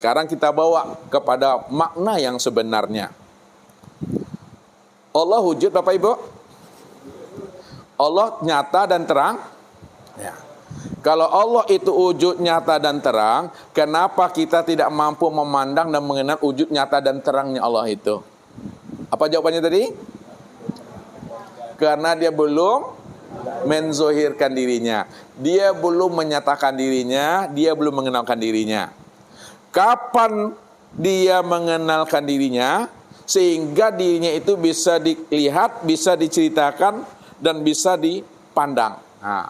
Sekarang kita bawa kepada makna yang sebenarnya. Allah wujud, Bapak Ibu? Allah nyata dan terang? Ya. Kalau Allah itu wujud nyata dan terang, kenapa kita tidak mampu memandang dan mengenal wujud nyata dan terangnya Allah itu? Apa jawabannya tadi? Karena dia belum menzohirkan dirinya. Dia belum menyatakan dirinya, dia belum mengenalkan dirinya. Kapan dia mengenalkan dirinya sehingga dirinya itu bisa dilihat, bisa diceritakan dan bisa dipandang. Nah,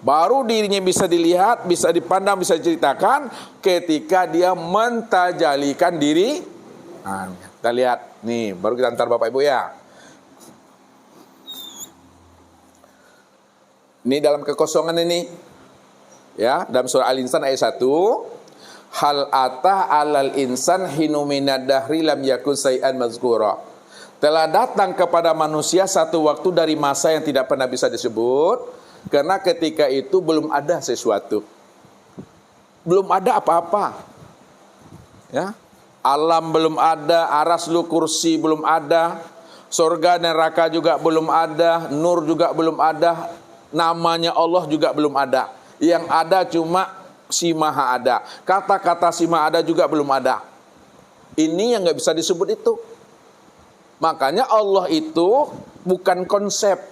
baru dirinya bisa dilihat, bisa dipandang, bisa diceritakan ketika dia mentajalikan diri. Nah, kita lihat nih, baru kita antar Bapak Ibu ya. Ini dalam kekosongan ini. Ya, dalam surah Al-Insan ayat 1. Hal ata alal insan hinu minad dahri lam yakun syai'an mazkura. Telah datang kepada manusia satu waktu dari masa yang tidak pernah bisa disebut, karena ketika itu belum ada sesuatu. Belum ada apa-apa. Ya. Alam belum ada, araslu kursi belum ada, surga dan neraka juga belum ada, nur juga belum ada, namanya Allah juga belum ada. Yang ada cuma si Maha ada. Kata-kata si Maha ada juga belum ada. Ini yang nggak bisa disebut itu. Makanya Allah itu bukan konsep.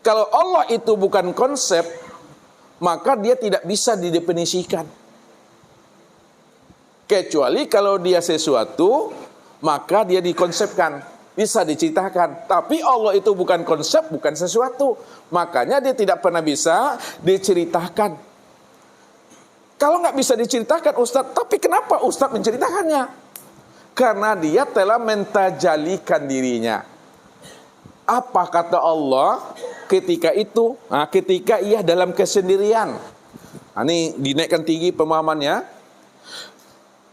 Kalau Allah itu bukan konsep, maka dia tidak bisa didefinisikan. Kecuali kalau dia sesuatu, maka dia dikonsepkan, bisa diceritakan. Tapi Allah itu bukan konsep, bukan sesuatu. Makanya dia tidak pernah bisa diceritakan. Kalau nggak bisa diceritakan Ustadz, tapi kenapa Ustadz menceritakannya? Karena dia telah mentajalikan dirinya. Apa kata Allah ketika itu? Nah, ketika ia dalam kesendirian. Nah, ini dinaikkan tinggi pemahamannya.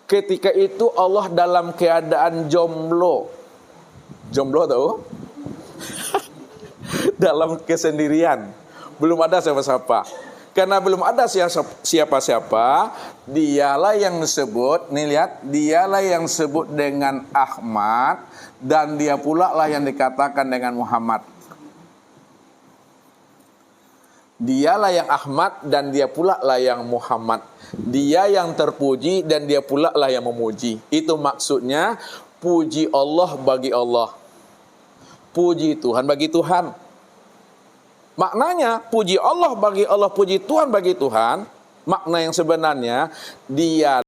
Ketika itu Allah dalam keadaan jomblo. Jomblo tahu? Dalam kesendirian. Belum ada siapa-siapa. Karena belum ada siapa-siapa, dialah yang disebut, nih lihat, dialah yang disebut dengan Ahmad, dan dia pula lah yang dikatakan dengan Muhammad. Dialah yang Ahmad dan dia pula lah yang Muhammad. Dia yang terpuji dan dia pula lah yang memuji. Itu maksudnya, puji Allah bagi Allah. Puji Tuhan bagi Tuhan. Maknanya, puji Allah bagi Allah, puji Tuhan bagi Tuhan, makna yang sebenarnya, dia